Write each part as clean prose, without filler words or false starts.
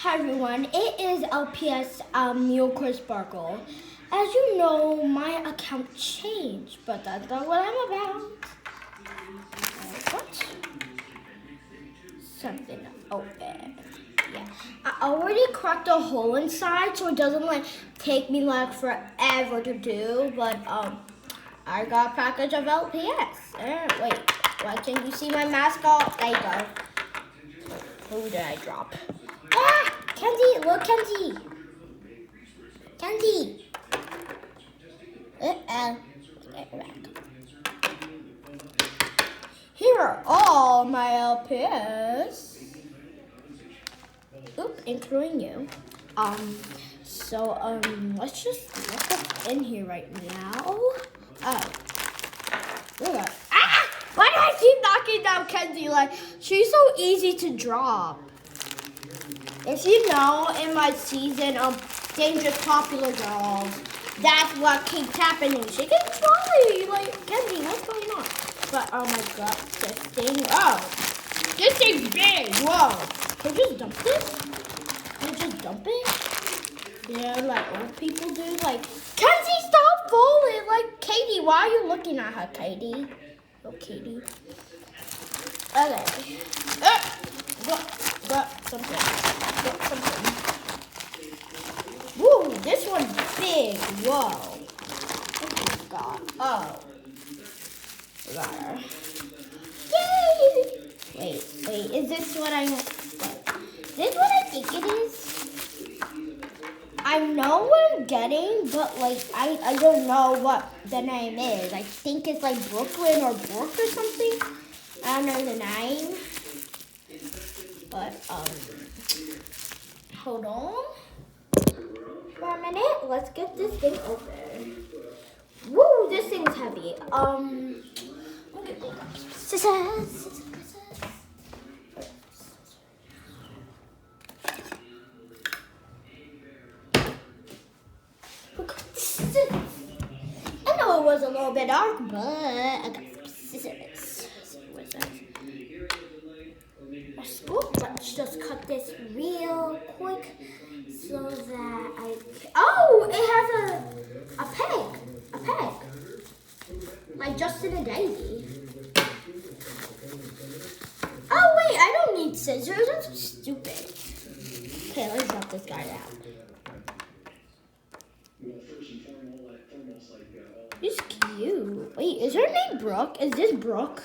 Hi everyone, it is LPS Mule Sparkle. As you know, my account changed, but that's not what I'm about. What? Something open. Yeah, I already cracked a hole inside, so it doesn't take me forever to do. But I got a package of LPS. Wait, why can't you see my mascot? There you go. Who did I drop? Ah! Kenzie! Look, Kenzie! Kenzie! Here are all my LPS. Oop, including you. Let's just look up in here right now. Oh. Look at ah! Why do I keep knocking down Kenzie? She's so easy to drop. If you know, in my season of Dangerous Popular Girls, that's what keeps happening. She can try, Kenzie, what's going on? But, oh my god, this thing, this thing's big, whoa. Can you just dump this? Can you just dump it? You know, like old people do, Kenzie, stop falling, Katie, why are you looking at her, Katie? Oh, Katie. Okay. Got something. Woo, this one's big. Whoa. What we got? Oh. We got her. Yay! Wait. Is this what I want? Is this what I think it is? I know what I'm getting, but I don't know what the name is. I think it's Brooklyn or Brooke or something. I don't know the name. But, hold on for a minute. Let's get this thing open. Woo, this thing's heavy. Look at this. Scissors. I know it was a little bit dark, but I got some scissors. Let's just cut this real quick so that it has a peg, like Justin and Daisy. Oh wait, I don't need scissors. That's so stupid. Okay, let's drop this guy down. He's cute. Wait, is her name Brooke? Is this Brooke?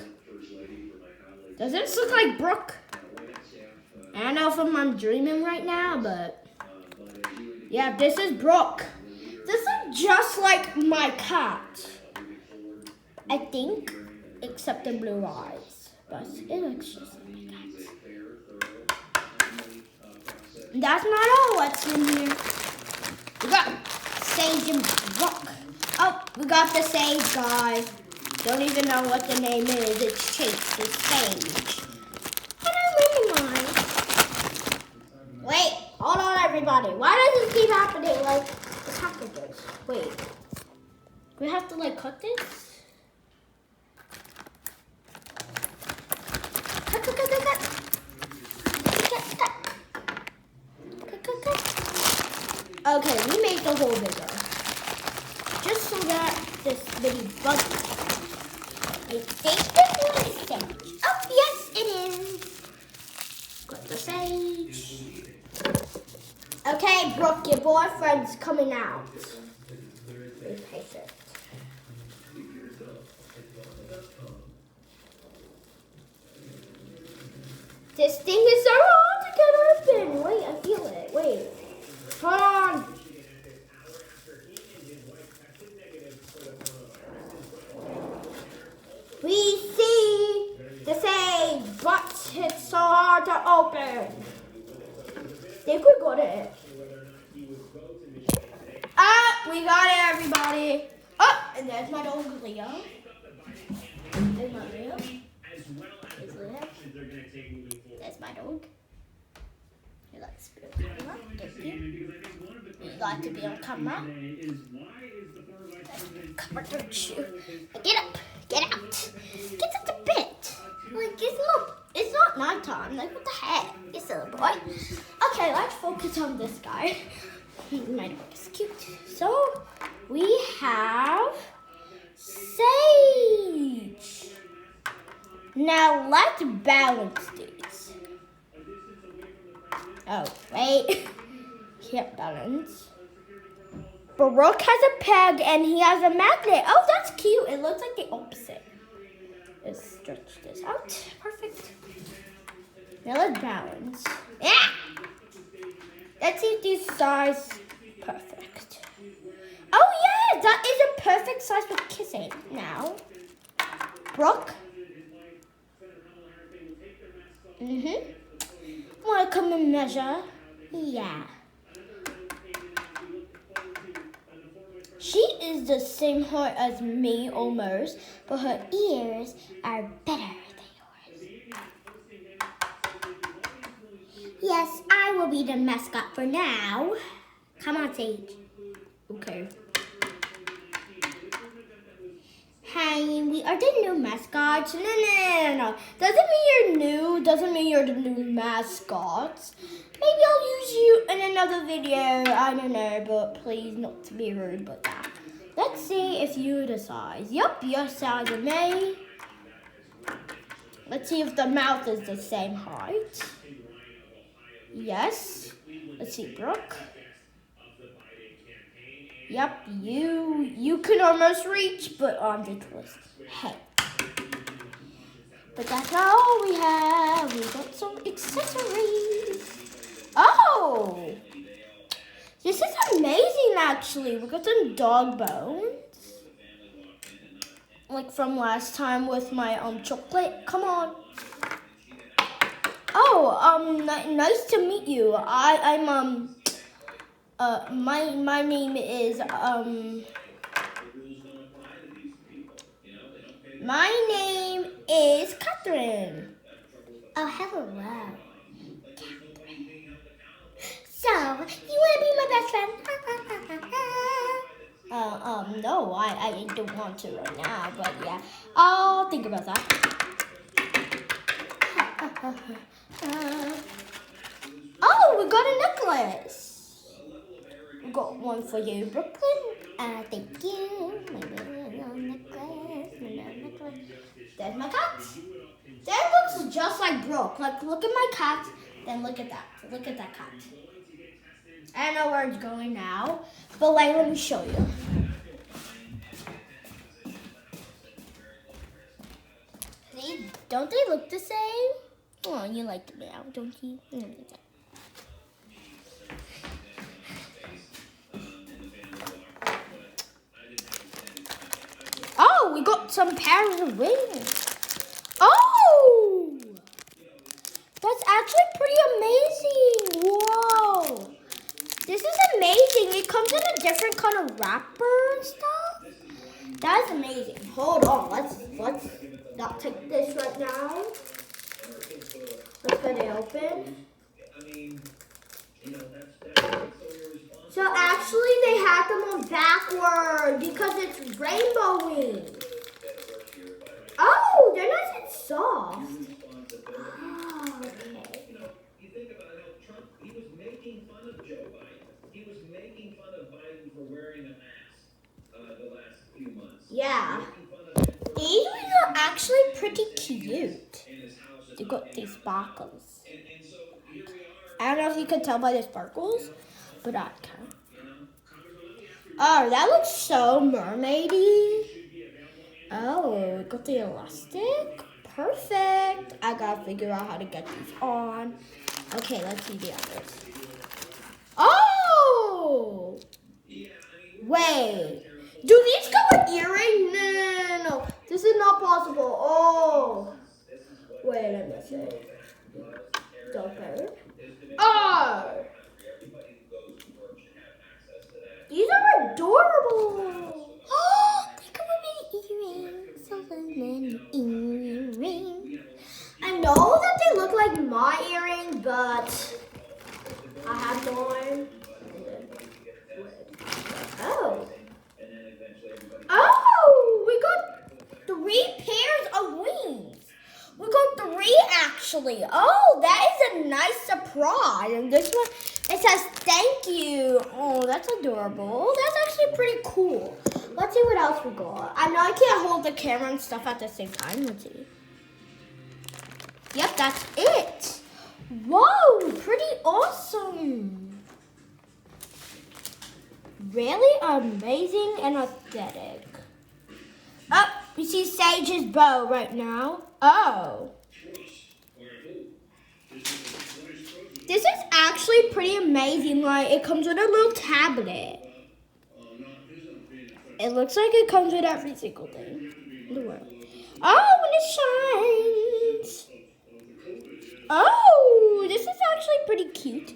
Does this look like Brooke? I don't know if I'm dreaming right now, but yeah, this is Brooke. This is just like my cat, I think, except the blue eyes. But it looks just like my cat. That's not all what's in here. We got Sage and Brooke. Oh, we got the Sage guy. Don't even know what the name is. It's Chase, it's Sage. I don't really mind. Wait, hold on everybody. Why does this keep happening the packages? Wait. We have to cut this? Cut. Okay, we made the hole bigger. Just so that this bitty bug. I think this one is Sage. Oh, yes, it is. Got the Sage. Okay, Brooke, your boyfriend's coming out. Be patient. This thing is so hard to get open. Wait, I feel it. Wait. Hold on. We see the Sage, but it's so hard to open. Think we got it. We got it, everybody. Oh, and there's my dog, Leo. There's my Leo. There's Leo. There's my dog. He likes to be on camera. Thank you. You like to be on camera. Cover, don't you? Get up. Get out. Get out the bed. It's not nighttime. What the heck? You silly boy. Okay. Okay, let's focus on this guy. My dog is cute. So we have Sage. Now let's balance these. Oh, wait. Can't balance. Brooke has a peg and he has a magnet. Oh, that's cute. It looks like the opposite. Let's stretch this out. Perfect. Now let's balance. Yeah. Let's see if these size perfect. Oh yeah, that is a perfect size for kissing. Now, Brooke. Wanna come and measure? Yeah. She is the same height as me almost, but her ears are better than yours. Yes, I will be the mascot for now. Come on, Sage. Okay. Hi, we are the new mascots. No. Doesn't mean you're new. Doesn't mean you're the new mascots. Maybe I'll use you in another video. I don't know, but please not to be rude, but that. Let's see if you're the size. Yup, your size of me. Let's see if the mouth is the same height. Yes. Let's see, Brooke. Yep, you can almost reach, but I'm the twist. Hey. But that's not all we have. We got some accessories. Oh! This is amazing, actually. We got some dog bones. Like from last time with my chocolate. Come on. Oh, nice to meet you. My name is Catherine. Oh, hello. So, you want to be my best friend? No, I don't want to right now, but yeah, I'll think about that. Oh, we got a necklace. We got one for you, Brooklyn. Thank you. My little necklace. There's my cat. That looks just like Brooke. Like, look at my cat. Then look at that. Look at that cat. I don't know where it's going now, but like, let me show you. Don't they look the same? Oh, you like them now, don't you? Oh, we got some pairs of wings. Oh! That's actually pretty amazing. Whoa. This is amazing. It comes in a different kind of wrapper and stuff. That's amazing. Hold on. Let's not take this right now. Let's get it open. So actually they had them on backward because it's rainbow wings. Oh, they're nice and soft. Oh, okay. You think about how Trump, he was making fun of Joe Biden. He was making fun of Biden for wearing a mask the last few months. Yeah. These are actually pretty cute. They got these sparkles. I don't know if you can tell by the sparkles, but I can. Oh, that looks so mermaidy. Oh, we got the elastic. Perfect. I gotta figure out how to get these on. Okay, let's see the others. Oh! Wait. Do these go with earrings? No. This is not possible. Oh. Wait, let me see. Okay. Oh! These are adorable. Oh, they come with earrings. So many earrings. I know that they look like my earrings, but I have one. Oh. Oh, we got 3 pairs of wings. We got 3 actually. Oh, that is a nice surprise. that. And this one, it says thank you. Oh, that's adorable. That's actually pretty cool. Let's see what else we got. I know I can't hold the camera and stuff at the same time. Let's see. Yep, that's it. Whoa, pretty awesome. Really amazing and aesthetic. Oh, you see Sage's bow right now. Oh. This is actually pretty amazing. Like, it comes with a little tablet. It looks like it comes with every single thing in the world. Oh, and it shines. Oh, this is actually pretty cute.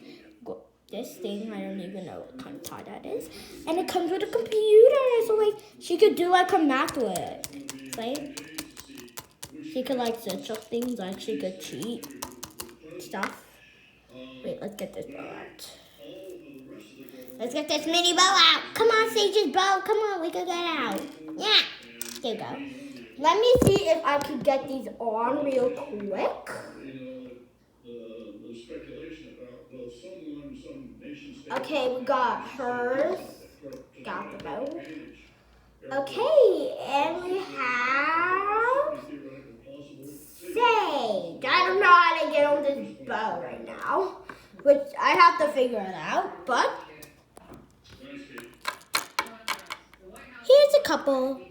This thing, I don't even know what kind of tie that is. And it comes with a computer, so like she could do like her math with it. Right? She could like search up things, like she could cheat stuff. Wait, let's get this bow out. Let's get this mini bow out. Come on, Sage's bow. Come on, we can get out. Yeah. There you go. Let me see if I can get these on real quick. Okay, we got hers. Got the bow. Okay, and we have Sage. I don't know how to get on this bow right now, which I have to figure it out, but here's a couple.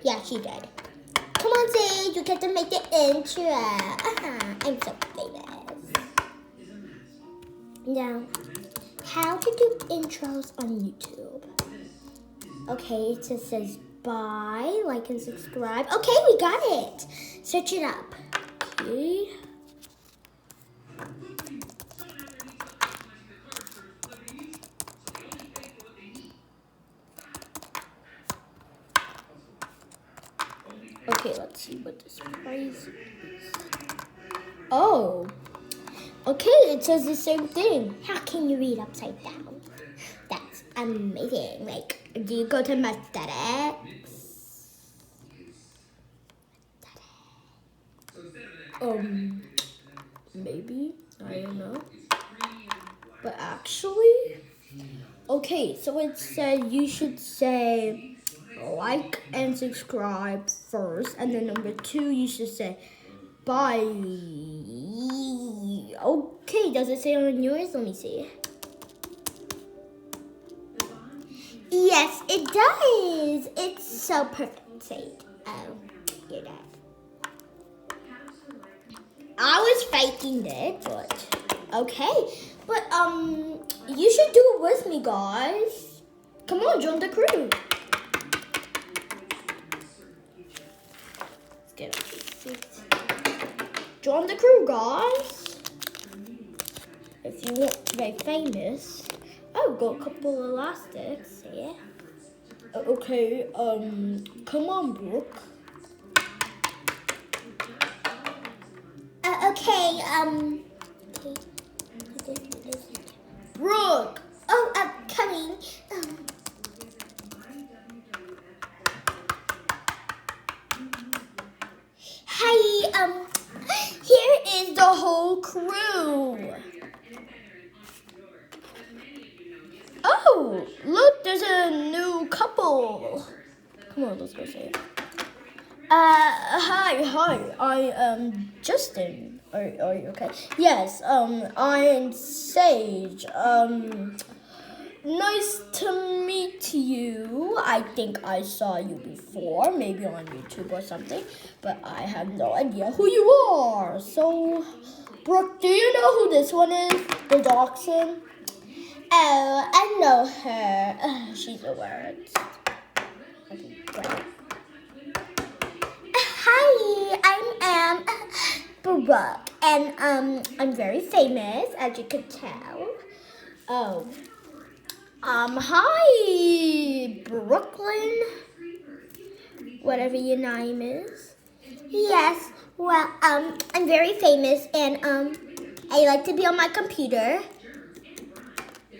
Yeah, she did. Come on, Sage, you get to make the intro. I'm so famous. Now, how to do intros on YouTube. Okay, it just says bye, like and subscribe. Okay, we got it. Search it up. Okay. Okay, let's see what this price is. Oh. Okay, it says the same thing. How can you read upside down? That's amazing. Like, do you go to aesthetics? Maybe. I don't know. But actually, okay, so it said you should say like and subscribe first, and then number 2, you should say bye. Okay, does it say on yours? Let me see. Yes, it does. It's so perfect. Say it. Oh, you're dead. I was faking it, but okay. But you should do it with me, guys. Come on, join the crew. Let's get on these seats. Join the crew, guys. If you want to be famous. Oh, got a couple elastics here. Okay, come on, Brooke. Okay, Brooke. Oh, I'm coming. Hi, here is the whole crew. Oh, look, there's a new couple. Come on, let's go say it. Hi, I am Justin. Are you okay? Yes, I am Sage. Nice to meet you. I think I saw you before, maybe on YouTube or something, but I have no idea who you are. So, Brooke, do you know who this one is? The dachshund? Oh, I know her. She's a word. Okay, great. Hi, I'm Brooke, and I'm very famous, as you could tell. Oh, hi, Brooklyn, whatever your name is. Yes, well, I'm very famous, and I like to be on my computer,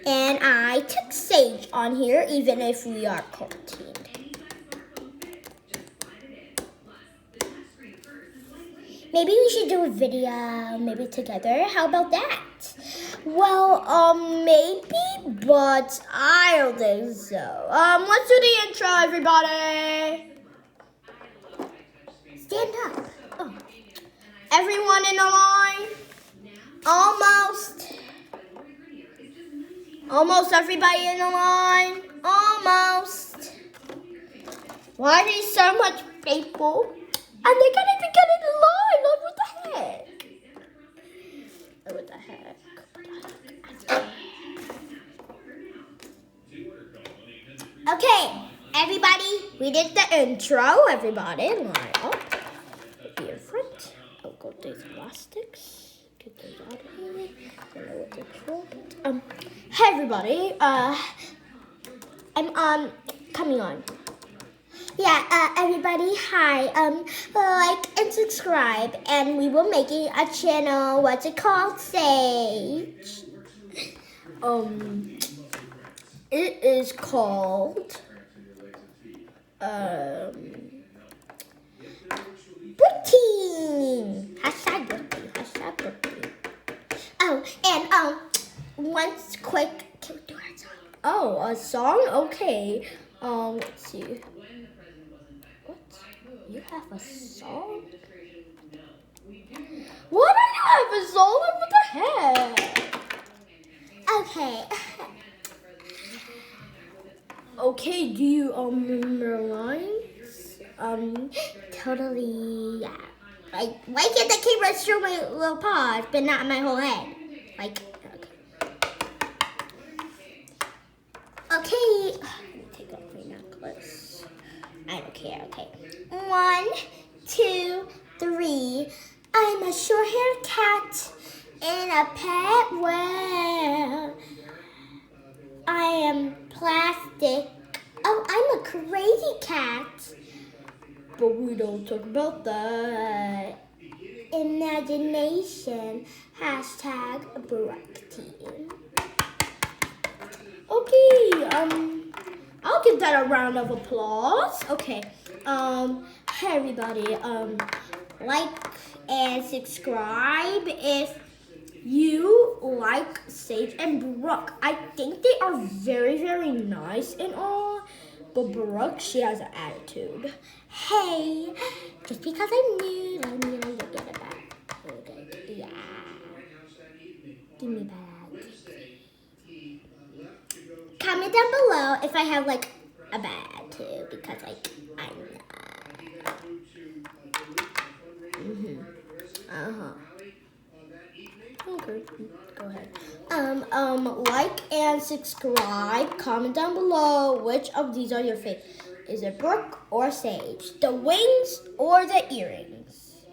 and I took Sage on here, even if we are quarantined. Maybe we should do a video, maybe together. How about that? Well, maybe, but I don't think so. Let's do the intro, everybody. Stand up. Oh. Everyone in the line? Almost. Almost everybody in the line? Almost. Why are there so much people? And they can't even get in the line. Like, what the heck? What the heck? Okay, everybody, we did the intro. Everybody, line up. Be in front. Oh, got these plastics. Get those out of here. I don't know what they're for. Hey, everybody. I'm coming on. Yeah, everybody, hi. Like and subscribe, and we will make it a channel. What's it called? Sage. It is called Brooke Team. Hashtag Brooke. Hashtag Brooke. Oh, and once quick. Can we do our song? Oh, a song? Okay. Let's see. You have a song? Why do you have a song? What the heck? Okay. Okay, do you remember lines? Totally, yeah. Like, why can't the camera show my little paws, but not my whole head? Like, okay. Let me take off my necklace. I don't care, okay. 1, 2, 3. I'm a short-haired cat in a pet world. I am plastic. Oh, I'm a crazy cat. But we don't talk about that. Imagination. Hashtag Brooke Team. Okay, I'll give that a round of applause. Okay, hey everybody, like and subscribe if you like Sage and Brooke. I think they are very, very nice and all, but Brooke, she has an attitude. Hey, just because I'm new, let me get it back. Okay, yeah. Give me back. Comment down below if I have like a bad too, because like I'm Okay, go ahead. Like and subscribe. Comment down below which of these are your favorite. Is it Brooke or Sage? The wings or the earrings?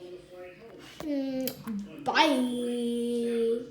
Bye.